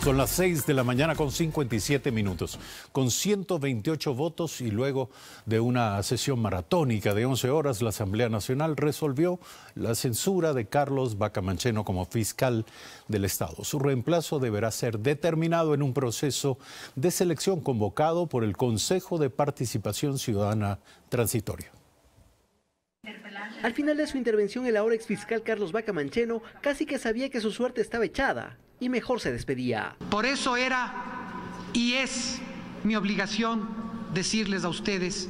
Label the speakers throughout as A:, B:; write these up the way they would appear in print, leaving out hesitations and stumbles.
A: Son las 6 de la mañana con 57 minutos. Con 128 votos y luego de una sesión maratónica de 11 horas, la Asamblea Nacional resolvió la censura de Carlos Vaca Mancheno como fiscal del Estado. Su reemplazo deberá ser determinado en un proceso de selección convocado por el Consejo de Participación Ciudadana Transitorio.
B: Al final de su intervención, el ahora exfiscal Carlos Vaca Mancheno casi que sabía que su suerte estaba echada y mejor se despedía.
C: Por eso era y es mi obligación decirles a ustedes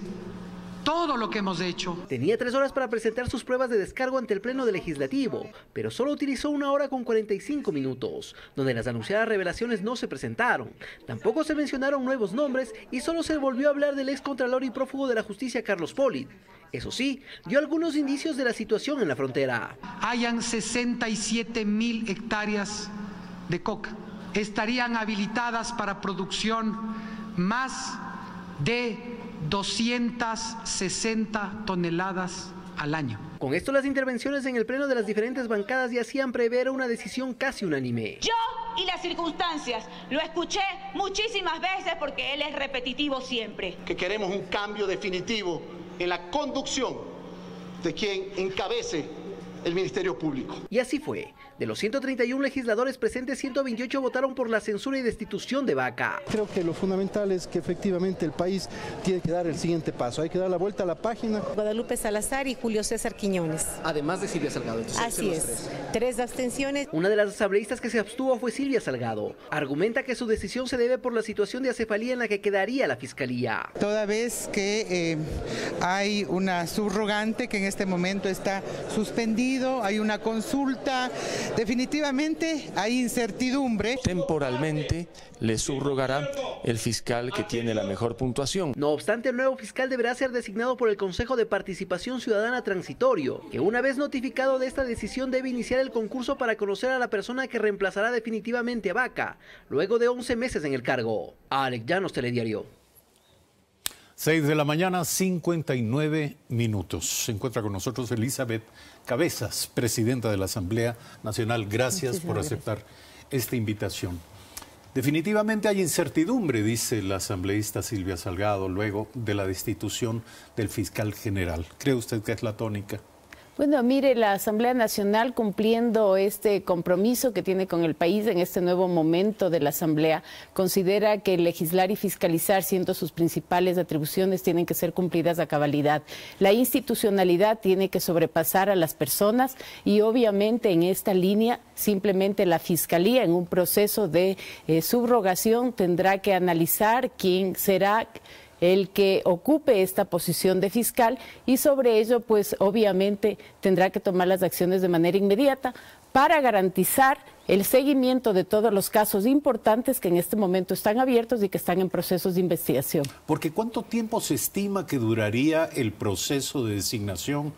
C: todo lo que hemos hecho.
B: Tenía 3 horas para presentar sus pruebas de descargo ante el Pleno del Legislativo, pero solo utilizó 1 hora con 45 minutos, donde las anunciadas revelaciones no se presentaron. Tampoco se mencionaron nuevos nombres y solo se volvió a hablar del excontralor y prófugo de la justicia Carlos Polit. Eso sí, dio algunos indicios de la situación en la frontera.
C: Hayan 67.000 hectáreas de coca. Estarían habilitadas para producción más de 260 toneladas al año.
B: Con esto, las intervenciones en el pleno de las diferentes bancadas ya hacían prever una decisión casi unánime.
D: Yo y las circunstancias lo escuché muchísimas veces porque él es repetitivo siempre.
E: Que queremos un cambio definitivo en la conducción de quien encabece el Ministerio Público.
B: Y así fue. De los 131 legisladores presentes, 128 votaron por la censura y destitución de Vaca.
F: Creo que lo fundamental es que efectivamente el país tiene que dar el siguiente paso. Hay que dar la vuelta a la página.
G: Guadalupe Salazar y Julio César Quiñones.
B: Además de Silvia Salgado.
G: Así es. 3 abstenciones.
B: Una de las asambleístas que se abstuvo fue Silvia Salgado. Argumenta que su decisión se debe por la situación de acefalía en la que quedaría la fiscalía.
H: Toda vez que hay una subrogante que en este momento está suspendido, hay una consulta. Definitivamente hay incertidumbre.
I: Temporalmente le subrogará el fiscal que tiene la mejor puntuación.
B: No obstante, el nuevo fiscal deberá ser designado por el Consejo de Participación Ciudadana Transitorio, que una vez notificado de esta decisión debe iniciar el concurso para conocer a la persona que reemplazará definitivamente a Vaca, luego de 11 meses en el cargo. Alex Llanos, Telediario.
A: 6 de la mañana, 59 minutos. Se encuentra con nosotros Elizabeth Cabezas, presidenta de la Asamblea Nacional. Gracias por aceptar esta invitación. Definitivamente hay incertidumbre, dice la asambleísta Silvia Salgado, luego de la destitución del fiscal general. ¿Cree usted que es la tónica?
J: Bueno, mire, la Asamblea Nacional, cumpliendo este compromiso que tiene con el país en este nuevo momento de la Asamblea, considera que legislar y fiscalizar, siendo sus principales atribuciones, tienen que ser cumplidas a cabalidad. La institucionalidad tiene que sobrepasar a las personas y obviamente en esta línea simplemente la Fiscalía, en un proceso de subrogación, tendrá que analizar quién será el que ocupe esta posición de fiscal y sobre ello pues obviamente tendrá que tomar las acciones de manera inmediata para garantizar el seguimiento de todos los casos importantes que en este momento están abiertos y que están en procesos de investigación.
A: Porque ¿cuánto tiempo se estima que duraría el proceso de designación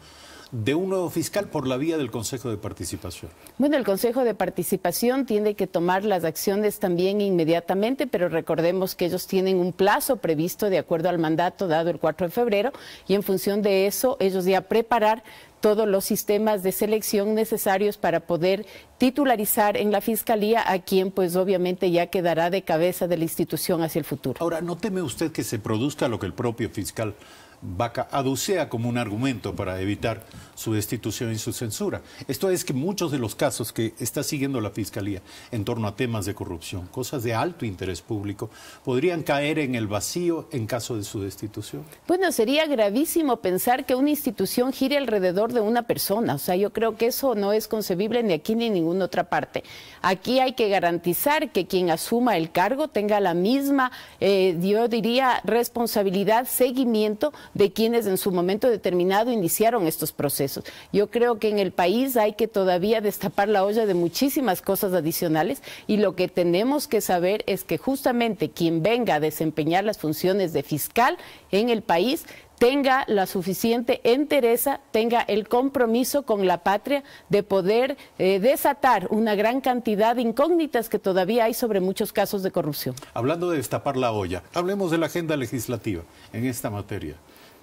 A: de un nuevo fiscal por la vía del Consejo de Participación?
J: Bueno, el Consejo de Participación tiene que tomar las acciones también inmediatamente, pero recordemos que ellos tienen un plazo previsto de acuerdo al mandato dado el 4 de febrero y en función de eso ellos ya preparar todos los sistemas de selección necesarios para poder titularizar en la Fiscalía a quien pues obviamente ya quedará de cabeza de la institución hacia el futuro.
A: Ahora, ¿no teme usted que se produzca lo que el propio fiscal Vaca aducea como un argumento para evitar su destitución y su censura? Esto es que muchos de los casos que está siguiendo la Fiscalía en torno a temas de corrupción, cosas de alto interés público, podrían caer en el vacío en caso de su destitución.
J: Bueno, sería gravísimo pensar que una institución gire alrededor de una persona. O sea, yo creo que eso no es concebible ni aquí ni en ninguna otra parte. Aquí hay que garantizar que quien asuma el cargo tenga la misma, yo diría, responsabilidad, seguimiento de quienes en su momento determinado iniciaron estos procesos. Yo creo que en el país hay que todavía destapar la olla de muchísimas cosas adicionales y lo que tenemos que saber es que justamente quien venga a desempeñar las funciones de fiscal en el país tenga la suficiente entereza, tenga el compromiso con la patria de poder desatar una gran cantidad de incógnitas que todavía hay sobre muchos casos de corrupción.
A: Hablando de destapar la olla, hablemos de la agenda legislativa en esta materia.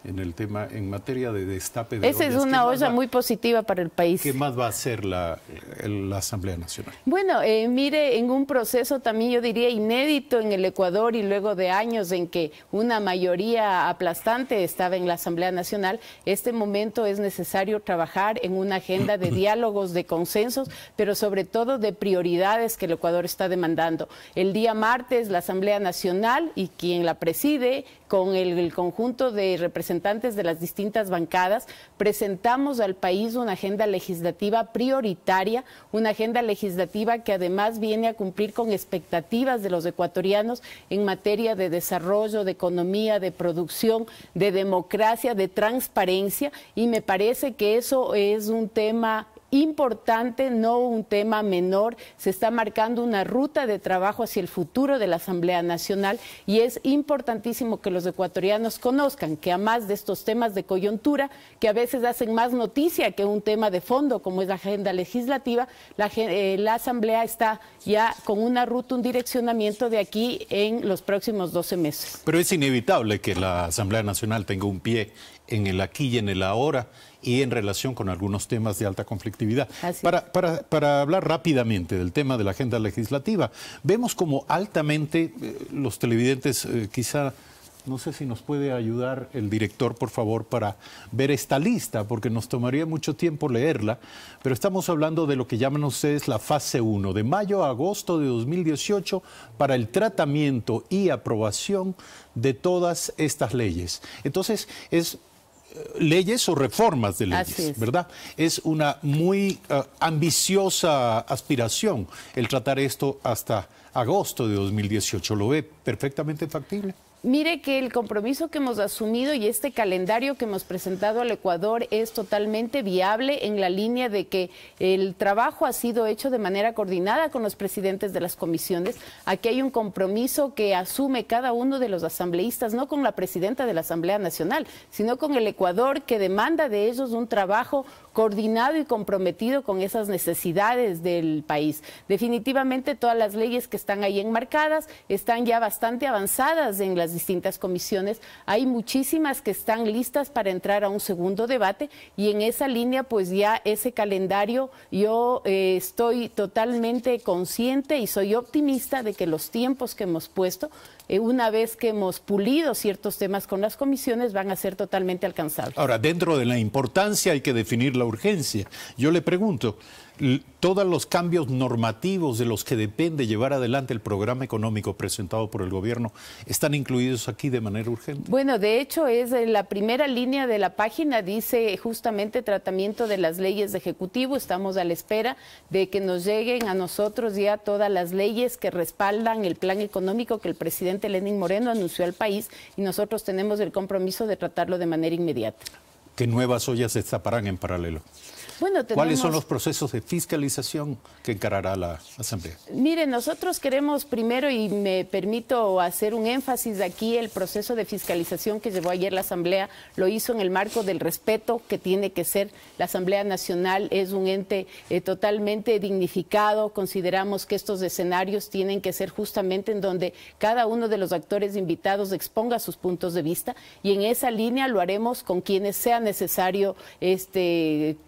A: en el tema, en materia de destape de
J: Esa es una olla muy positiva para el país.
A: ¿Qué más va a hacer la Asamblea Nacional?
J: Bueno, mire, en un proceso también yo diría inédito en el Ecuador y luego de años en que una mayoría aplastante estaba en la Asamblea Nacional, este momento es necesario trabajar en una agenda de diálogos, de consensos, pero sobre todo de prioridades que el Ecuador está demandando. El día martes la Asamblea Nacional y quien la preside, con el conjunto de representantes de las distintas bancadas, presentamos al país una agenda legislativa prioritaria, una agenda legislativa que además viene a cumplir con expectativas de los ecuatorianos en materia de desarrollo, de economía, de producción, de democracia, de transparencia, y me parece que eso es un tema importante, no un tema menor. Se está marcando una ruta de trabajo hacia el futuro de la Asamblea Nacional y es importantísimo que los ecuatorianos conozcan que a más de estos temas de coyuntura, que a veces hacen más noticia que un tema de fondo como es la agenda legislativa, la Asamblea está ya con una ruta, un direccionamiento de aquí en los próximos 12 meses.
A: Pero es inevitable que la Asamblea Nacional tenga un pie en el aquí y en el ahora y en relación con algunos temas de alta conflictividad. Para hablar rápidamente del tema de la agenda legislativa, vemos como altamente los televidentes, quizá, no sé si nos puede ayudar el director, por favor, para ver esta lista, porque nos tomaría mucho tiempo leerla, pero estamos hablando de lo que llaman ustedes la fase 1, de mayo a agosto de 2018, para el tratamiento y aprobación de todas estas leyes. Entonces, es leyes o reformas de leyes, ¿verdad? Es una muy ambiciosa aspiración el tratar esto hasta agosto de 2018. ¿Lo ve perfectamente factible?
J: Mire que el compromiso que hemos asumido y este calendario que hemos presentado al Ecuador es totalmente viable en la línea de que el trabajo ha sido hecho de manera coordinada con los presidentes de las comisiones. Aquí hay un compromiso que asume cada uno de los asambleístas, no con la presidenta de la Asamblea Nacional, sino con el Ecuador, que demanda de ellos un trabajo coordinado y comprometido con esas necesidades del país. Definitivamente todas las leyes que están ahí enmarcadas están ya bastante avanzadas en las distintas comisiones. Hay muchísimas que están listas para entrar a un segundo debate y en esa línea pues ya ese calendario yo estoy totalmente consciente y soy optimista de que los tiempos que hemos puesto, una vez que hemos pulido ciertos temas con las comisiones, van a ser totalmente alcanzables.
A: Ahora, dentro de la importancia hay que definir la urgencia. Yo le pregunto, ¿todos los cambios normativos de los que depende llevar adelante el programa económico presentado por el gobierno están incluidos aquí de manera urgente?
J: Bueno, de hecho, es la primera línea de la página, dice justamente tratamiento de las leyes de Ejecutivo. Estamos a la espera de que nos lleguen a nosotros ya todas las leyes que respaldan el plan económico que el presidente Lenín Moreno anunció al país y nosotros tenemos el compromiso de tratarlo de manera inmediata.
A: ¿Qué nuevas ollas se destaparán en paralelo?
J: Bueno,
A: ¿Cuáles son los procesos de fiscalización que encarará la Asamblea?
J: Mire, nosotros queremos primero, y me permito hacer un énfasis aquí, el proceso de fiscalización que llevó ayer la Asamblea lo hizo en el marco del respeto que tiene que ser. La Asamblea Nacional es un ente totalmente dignificado. Consideramos que estos escenarios tienen que ser justamente en donde cada uno de los actores invitados exponga sus puntos de vista y en esa línea lo haremos con quienes sea necesario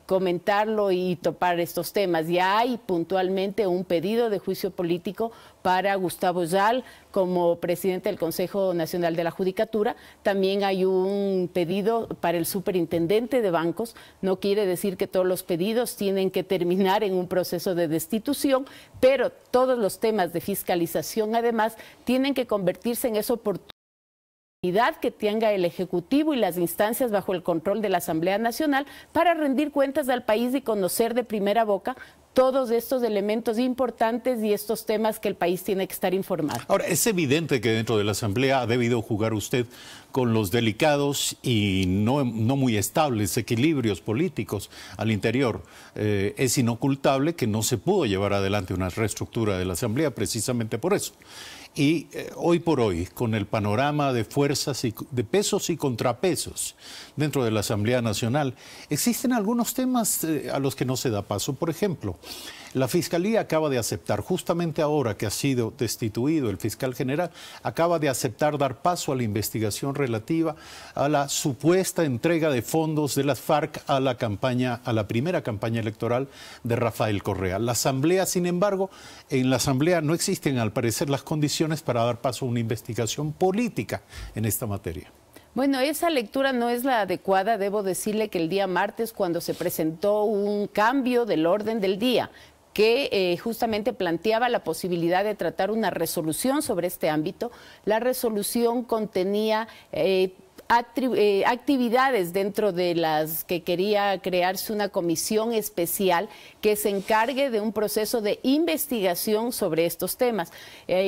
J: comentarlo y topar estos temas. Ya hay puntualmente un pedido de juicio político para Gustavo Yal como presidente del Consejo Nacional de la Judicatura. También hay un pedido para el superintendente de bancos. No quiere decir que todos los pedidos tienen que terminar en un proceso de destitución, pero todos los temas de fiscalización además tienen que convertirse en esa oportunidad que tenga el Ejecutivo y las instancias bajo el control de la Asamblea Nacional para rendir cuentas al país y conocer de primera boca todos estos elementos importantes y estos temas que el país tiene que estar informado.
A: Ahora, es evidente que dentro de la Asamblea ha debido jugar usted con los delicados y no muy estables equilibrios políticos al interior. Es inocultable que no se pudo llevar adelante una reestructura de la Asamblea precisamente por eso. Y hoy por hoy, con el panorama de fuerzas, de pesos y contrapesos dentro de la Asamblea Nacional, existen algunos temas a los que no se da paso. Por ejemplo, La Fiscalía acaba de aceptar, justamente ahora que ha sido destituido el fiscal general, acaba de aceptar dar paso a la investigación relativa a la supuesta entrega de fondos de las FARC a la primera campaña electoral de Rafael Correa. La Asamblea, sin embargo, en la Asamblea no existen al parecer las condiciones para dar paso a una investigación política en esta materia.
J: Bueno, esa lectura no es la adecuada. Debo decirle que el día martes, cuando se presentó un cambio del orden del día, que justamente planteaba la posibilidad de tratar una resolución sobre este ámbito, la resolución contenía actividades dentro de las que quería crearse una comisión especial que se encargue de un proceso de investigación sobre estos temas.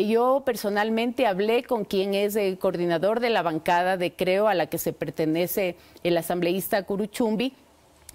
J: Yo personalmente hablé con quien es el coordinador de la bancada de Creo, a la que se pertenece el asambleísta Curuchumbi,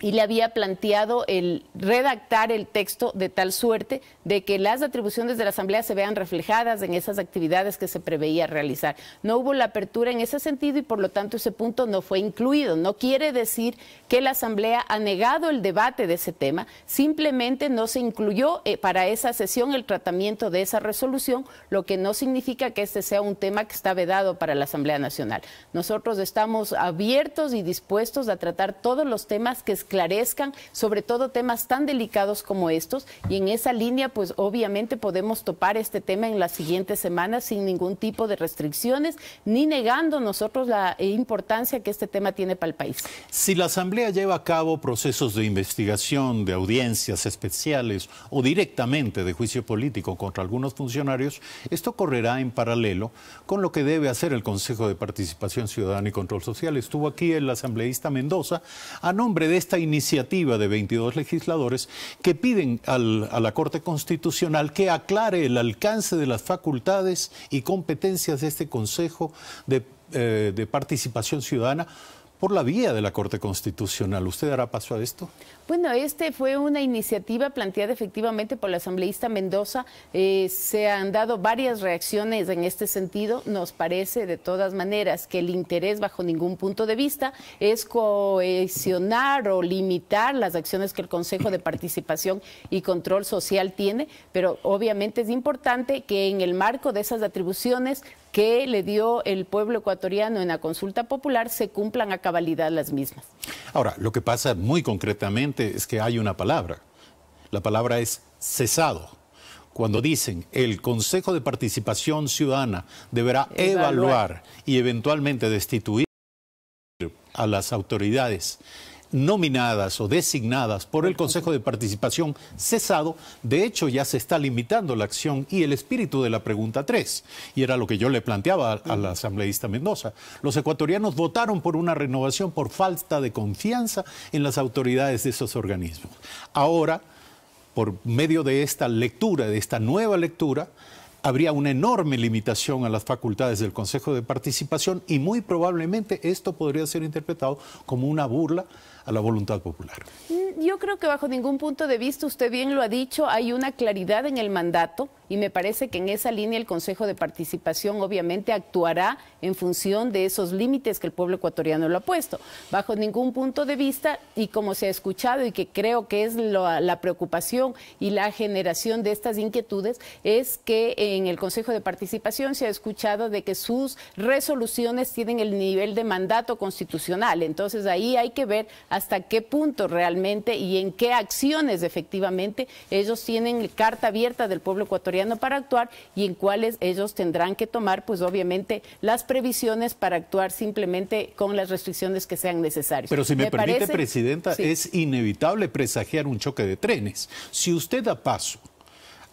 J: y le había planteado el redactar el texto de tal suerte de que las atribuciones de la Asamblea se vean reflejadas en esas actividades que se preveía realizar. No hubo la apertura en ese sentido y por lo tanto ese punto no fue incluido. No quiere decir que la Asamblea ha negado el debate de ese tema, simplemente no se incluyó para esa sesión el tratamiento de esa resolución, lo que no significa que este sea un tema que está vedado para la Asamblea Nacional. Nosotros estamos abiertos y dispuestos a tratar todos los temas que esclarezcan, sobre todo temas tan delicados como estos, y en esa línea pues obviamente podemos topar este tema en las siguientes semanas sin ningún tipo de restricciones, ni negando nosotros la importancia que este tema tiene para el país.
A: Si la Asamblea lleva a cabo procesos de investigación, de audiencias especiales o directamente de juicio político contra algunos funcionarios, esto correrá en paralelo con lo que debe hacer el Consejo de Participación Ciudadana y Control Social. Estuvo aquí el asambleísta Mendoza a nombre de esta iniciativa de 22 legisladores que piden a la Corte Constitucional que aclare el alcance de las facultades y competencias de este Consejo de Participación Ciudadana por la vía de la Corte Constitucional. ¿Usted dará paso a esto?
J: Bueno, este fue una iniciativa planteada efectivamente por la asambleísta Mendoza. Se han dado varias reacciones en este sentido. Nos parece de todas maneras que el interés bajo ningún punto de vista es cohesionar o limitar las acciones que el Consejo de Participación y Control Social tiene, pero obviamente es importante que en el marco de esas atribuciones que le dio el pueblo ecuatoriano en la consulta popular se cumplan a cabalidad las mismas.
A: Ahora, lo que pasa muy concretamente es que hay una palabra. La palabra es cesado. Cuando dicen el Consejo de Participación Ciudadana deberá evaluar y eventualmente destituir a las autoridades nominadas o designadas por el Consejo de Participación cesado, de hecho ya se está limitando la acción y el espíritu de la pregunta 3. Y era lo que yo le planteaba a la asambleísta Mendoza. Los ecuatorianos votaron por una renovación por falta de confianza en las autoridades de esos organismos. Ahora, por medio de esta lectura, de esta nueva lectura, habría una enorme limitación a las facultades del Consejo de Participación y muy probablemente esto podría ser interpretado como una burla a la voluntad popular.
J: Yo creo que bajo ningún punto de vista, usted bien lo ha dicho, hay una claridad en el mandato y me parece que en esa línea el Consejo de Participación obviamente actuará en función de esos límites que el pueblo ecuatoriano lo ha puesto. Bajo ningún punto de vista, y como se ha escuchado y que creo que es la preocupación y la generación de estas inquietudes, es que en el Consejo de Participación se ha escuchado de que sus resoluciones tienen el nivel de mandato constitucional. Entonces ahí hay que ver hasta qué punto realmente y en qué acciones efectivamente ellos tienen carta abierta del pueblo ecuatoriano para actuar y en cuáles ellos tendrán que tomar, pues obviamente, las previsiones para actuar simplemente con las restricciones que sean necesarias.
A: Pero si me permite, Presidenta, sí, es inevitable presagiar un choque de trenes. Si usted da paso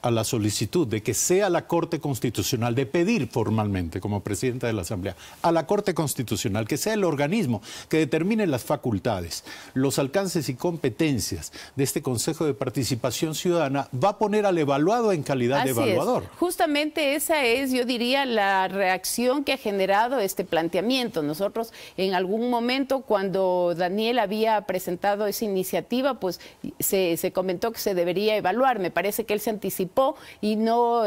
A: a la solicitud de que sea la Corte Constitucional, de pedir formalmente como Presidenta de la Asamblea a la Corte Constitucional que sea el organismo que determine las facultades, los alcances y competencias de este Consejo de Participación Ciudadana, va a poner al evaluado en calidad de evaluador.
J: Justamente esa es, yo diría, la reacción que ha generado este planteamiento. Nosotros en algún momento, cuando Daniel había presentado esa iniciativa, pues se comentó que se debería evaluar. Me parece que él se anticipó anticipó y no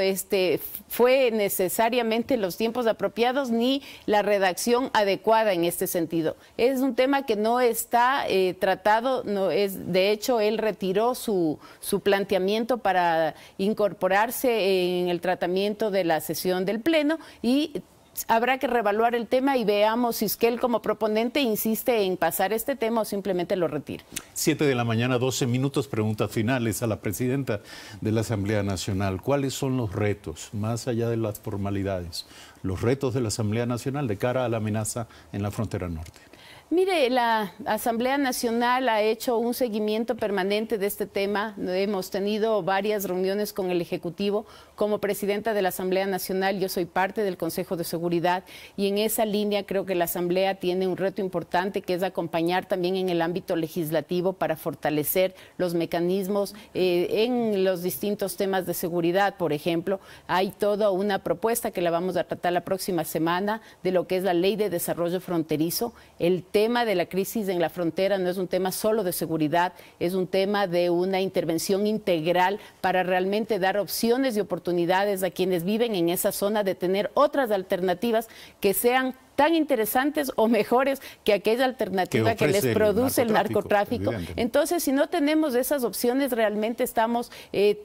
J: fue necesariamente los tiempos apropiados ni la redacción adecuada en este sentido. Es un tema que no está tratado, de hecho él retiró su planteamiento para incorporarse en el tratamiento de la sesión del Pleno y habrá que reevaluar el tema y veamos si es que él como proponente insiste en pasar este tema o simplemente lo retira.
A: 7 de la mañana, 12 minutos, preguntas finales a la presidenta de la Asamblea Nacional. ¿Cuáles son los retos, más allá de las formalidades, los retos de la Asamblea Nacional de cara a la amenaza en la frontera norte?
J: Mire, la Asamblea Nacional ha hecho un seguimiento permanente de este tema. Hemos tenido varias reuniones con el Ejecutivo. Como presidenta de la Asamblea Nacional, yo soy parte del Consejo de Seguridad y en esa línea creo que la Asamblea tiene un reto importante que es acompañar también en el ámbito legislativo para fortalecer los mecanismos en los distintos temas de seguridad. Por ejemplo, hay toda una propuesta que la vamos a tratar la próxima semana de lo que es la Ley de Desarrollo Fronterizo. El tema de la crisis en la frontera no es un tema solo de seguridad, es un tema de una intervención integral para realmente dar opciones y oportunidades a quienes viven en esa zona de tener otras alternativas que sean tan interesantes o mejores que aquella alternativa que les produce el narcotráfico. Entonces, si no tenemos esas opciones, realmente estamos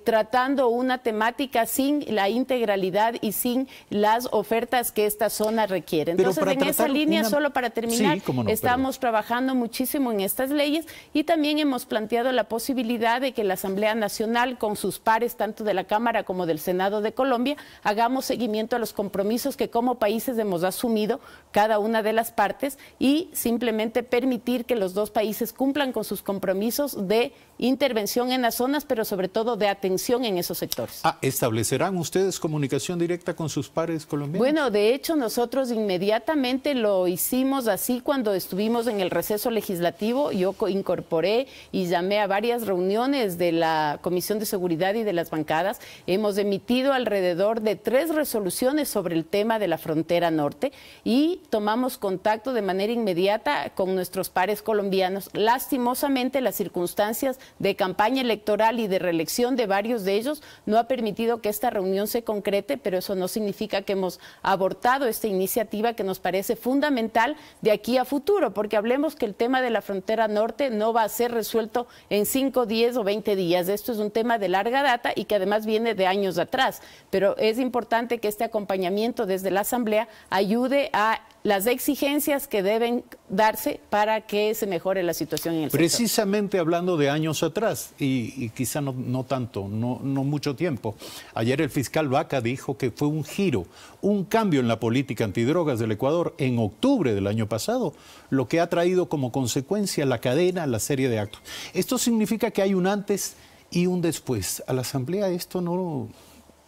J: tratando una temática sin la integralidad y sin las ofertas que esta zona requiere. Entonces, en esa línea, solo para terminar, estamos trabajando muchísimo en estas leyes y también hemos planteado la posibilidad de que la Asamblea Nacional, con sus pares, tanto de la Cámara como del Senado de Colombia, hagamos seguimiento a los compromisos que como países hemos asumido cada una de las partes y simplemente permitir que los dos países cumplan con sus compromisos de intervención en las zonas, pero sobre todo de atención en esos sectores.
A: ¿Establecerán ustedes comunicación directa con sus pares colombianos?
J: Bueno, de hecho nosotros inmediatamente lo hicimos así cuando estuvimos en el receso legislativo. Yo incorporé y llamé a varias reuniones de la Comisión de Seguridad y de las bancadas. Hemos emitido alrededor de 3 resoluciones sobre el tema de la frontera norte y tomamos contacto de manera inmediata con nuestros pares colombianos. Lastimosamente, las circunstancias de campaña electoral y de reelección de varios de ellos no ha permitido que esta reunión se concrete, pero eso no significa que hemos abortado esta iniciativa que nos parece fundamental de aquí a futuro, porque hablemos que el tema de la frontera norte no va a ser resuelto en 5, 10 o 20 días. Esto es un tema de larga data y que además viene de años atrás, pero es importante que este acompañamiento desde la Asamblea ayude a las exigencias que deben darse para que se mejore la situación en el sector.
A: Precisamente hablando de años atrás, y quizá no mucho tiempo, ayer el fiscal Vaca dijo que fue un giro, un cambio en la política antidrogas del Ecuador en octubre del año pasado, lo que ha traído como consecuencia la cadena, la serie de actos. Esto significa que hay un antes y un después. A la Asamblea esto no,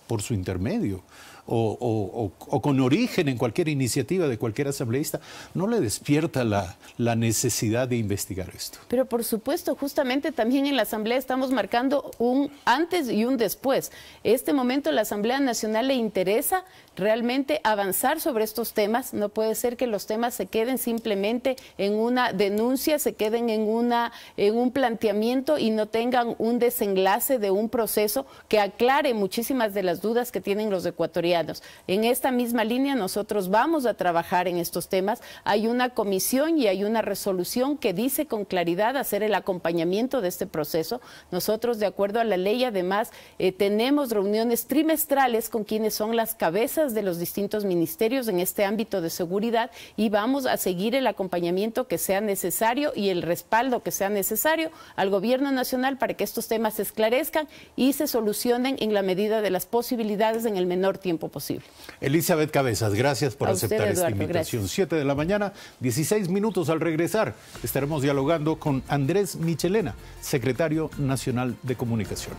A: por su intermedio, o con origen en cualquier iniciativa de cualquier asambleísta, no le despierta la necesidad de investigar esto.
J: Pero por supuesto, justamente también en la Asamblea estamos marcando un antes y un después. Este momento la Asamblea Nacional le interesa realmente avanzar sobre estos temas. No puede ser que los temas se queden simplemente en una denuncia, se queden en un planteamiento y no tengan un desenlace de un proceso que aclare muchísimas de las dudas que tienen los ecuatorianos. En esta misma línea nosotros vamos a trabajar en estos temas. Hay una comisión y hay una resolución que dice con claridad hacer el acompañamiento de este proceso. Nosotros, de acuerdo a la ley, además, tenemos reuniones trimestrales con quienes son las cabezas de los distintos ministerios en este ámbito de seguridad y vamos a seguir el acompañamiento que sea necesario y el respaldo que sea necesario al gobierno nacional para que estos temas se esclarezcan y se solucionen en la medida de las posibilidades en el menor tiempo posible.
A: Elizabeth Cabezas, gracias por aceptar esta invitación.
J: Gracias.
A: 7 de la mañana, 16 minutos. Al regresar estaremos dialogando con Andrés Michelena, secretario nacional de Comunicación.